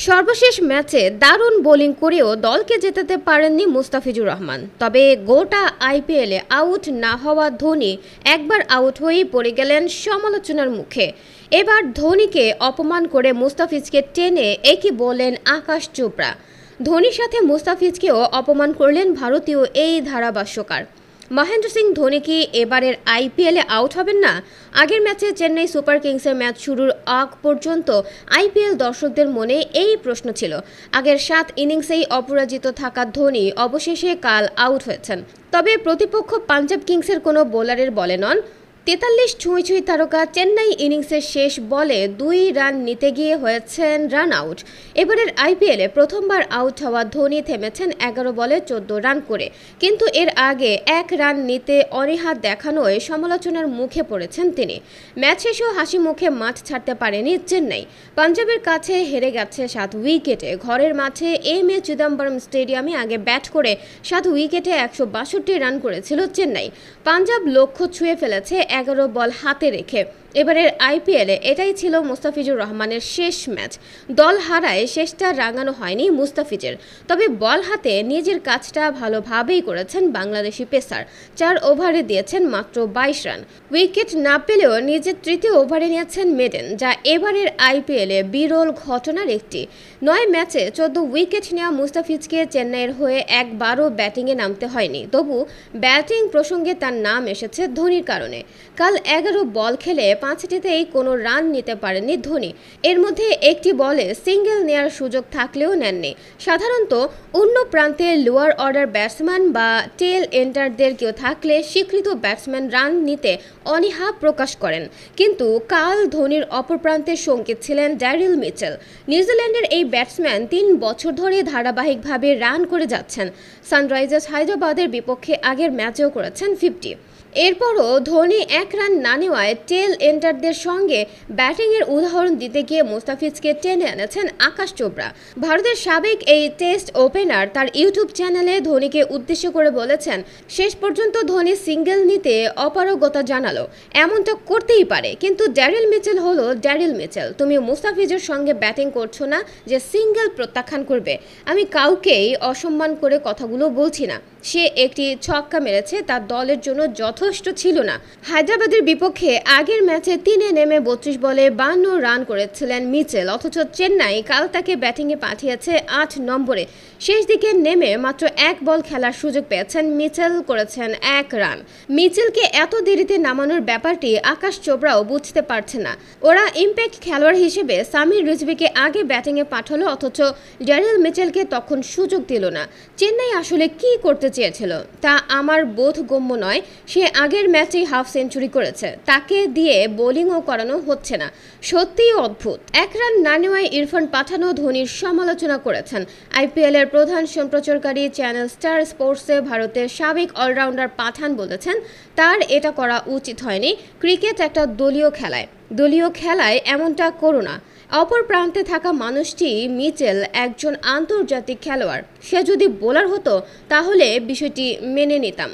সর্বশেষ ম্যাচে দারুণ বোলিং করেও দলকে জেতাতে পারেননি মুস্তাফিজুর রহমান। তবে গোটা আইপিএলে আউট না হওয়া ধোনি একবার আউট হয়েই পড়ে গেলেন সমালোচনার মুখে। এবার ধোনিকে অপমান করে মুস্তাফিজকে টেনে একই বললেন আকাশ চোপড়া। ধোনির সাথে মুস্তাফিজকেও অপমান করলেন ভারতীয় এই ধারাভাষ্যকার। মহেন্দ্র সিং ধোনি কি এবারের আইপিএলে আউট হবেন না? আগের ম্যাচে চেন্নাই সুপার কিংসের ম্যাচ শুরুর আগ পর্যন্ত আইপিএল দর্শকদের মনে এই প্রশ্ন ছিল। আগের 7 ইনিংসেই অপরাজিত থাকা ধোনি অবশেষে কাল আউট হয়েছেন। তবে প্রতিপক্ষ পাঞ্জাব কিংসের কোনো বোলারের বলে নন। 43 ছুঁই তারকা চেন্নাই ইনিংসের শেষ বলে 2 রান নিতে গিয়ে হয়েছেন রান আউট। এবারের আইপিএলে প্রথমবার আউট হওয়া ধোনি থেমেছেন 11 বলে 14 রান করে। কিন্তু এর আগে 1 রান নিতে অনীহা দেখানোয় সমালোচনার মুখে পড়েছেন তিনি। ম্যাচ শেষেও হাসি মুখে মাঠ ছাড়তে পারেনি চেন্নাই। পাঞ্জাবের কাছে হেরে গেছে 7 উইকেটে। ঘরের মাঠে এম এ চিদম্বরম স্টেডিয়ামে আগে ব্যাট করে 7 উইকেটে 162 রান করেছিল চেন্নাই। পাঞ্জাব লক্ষ্য ছুঁয়ে ফেলেছে 11 বল হাতে রেখে। এবারের আইপিএলে এটাই ছিল মুস্তাফিজুর রহমানের শেষ ম্যাচ। দল হারায় শেষটা রাঙানো হয়নি মুস্তাফিজের। তবে বল হাতে নিজের কাজটা ভালোভাবেই করেছেন বাংলাদেশি পেসার। 4 ওভারে দিয়েছেন মাত্র 22 রান। উইকেট না পেলেও নিজের তৃতীয় ওভারে নিয়েছেন মেডেন, যা এবারের আইপিএলে বিরল ঘটনার একটি। 9 ম্যাচে 14 উইকেট নেওয়া মুস্তাফিজকে চেন্নাইয়ের হয়ে একবারও ব্যাটিংয়ে নামতে হয়নি। তবু ব্যাটিং প্রসঙ্গে তার নাম এসেছে ধোনির কারণে। কাল 11 বল খেলে 5টিতেই কোনো রান নিতে পারেননি ধোনি। এর মধ্যে একটি বলে সিঙ্গেল নেয়ার সুযোগ থাকলেও নেননি। সাধারণত অন্য প্রান্তে লোয়ার অর্ডার ব্যাটসম্যান বা টেল এন্ডারদের কেউ থাকলে স্বীকৃত ব্যাটসম্যান রান নিতে অনীহা প্রকাশ করেন। কিন্তু কাল ধোনির অপর প্রান্তের সঙ্গী ছিলেন ড্যারিল মিচেল। নিউজিল্যান্ডের এই ব্যাটসম্যান 3 বছর ধরে ধারাবাহিকভাবে রান করে যাচ্ছেন। সানরাইজার্স হায়দ্রাবাদের বিপক্ষে আগের ম্যাচেও করেছেন 50। এরপরও ধোনি 1 রান না নেওয়ায় টেল এন্ডারদের সঙ্গে ব্যাটিংয়ের উদাহরণ দিতে গিয়ে মুস্তাফিজকে টেনে এনেছেন আকাশ চোপড়া। ভারতের সাবেক এই টেস্ট ওপেনার তার ইউটিউব চ্যানেলে ধোনিকে উদ্দেশ্য করে বলেছেন, শেষ পর্যন্ত ধোনি সিঙ্গেল নিতে অপারগতা জানালো। এমনটা করতেই পারে, কিন্তু ড্যারিল মিচেল হলো ড্যারিল মিচেল। তুমি মুস্তাফিজের সঙ্গে ব্যাটিং করছো না যে সিঙ্গেল প্রত্যাখ্যান করবে। আমি কাউকেই অসম্মান করে কথাগুলো বলছি না। সে একটি ছক্কা মেরেছে, তার দলের জন্য যথেষ্ট ছিল না। হায়দ্রাবাদের বিপক্ষে আগের ম্যাচে 3-এ নেমে 32 বলে 52 রান করেছিলেন মিচেল, অথচ চেন্নাই কাল তাকে ব্যাটিংয়ে পাঠিয়েছে 8 নম্বরে। শেষ দিকে নেমে মাত্র 1 বল খেলার সুযোগ পেয়েছেন মিচেল, করেছেন 1 রান। মিচেলকে এত দেরিতে নামানোর ব্যাপারটি আকাশ চোপড়াও বুঝতে পারছে না। ওরা ইম্প্যাক্ট খেলোয়াড় হিসেবে সামির রিজভিকে আগে ব্যাটিংয়ে পাঠালো, অথচ ড্যারিল মিচেলকে তখন সুযোগ দিল না। চেন্নাই আসলে কি করতে চেয়েছিল তা আমার বোধগম্য নয়। সে আগের ম্যাচেই হাফ সেঞ্চুরি করেছে, তাকে দিয়ে বোলিংও করানো হচ্ছে না। সত্যিই অদ্ভুত। 1 রান না নেওয়ায় ইরফান পাঠানও ধোনির সমালোচনা করেছেন। আইপিএলের প্রধান সম্প্রচারকারী চ্যানেল স্টার স্পোর্টসে ভারতের সাবেক অলরাউন্ডার পাঠান বলেছেন, তার এটা করা উচিত হয়নি। ক্রিকেট একটা দলীয় খেলায় এমনটা করো না। অপর প্রান্তে থাকা মানুষটি মিচেল একজন আন্তর্জাতিক খেলোয়াড়। সে যদি বোলার হতো তাহলে বিষয়টি মেনে নিতাম।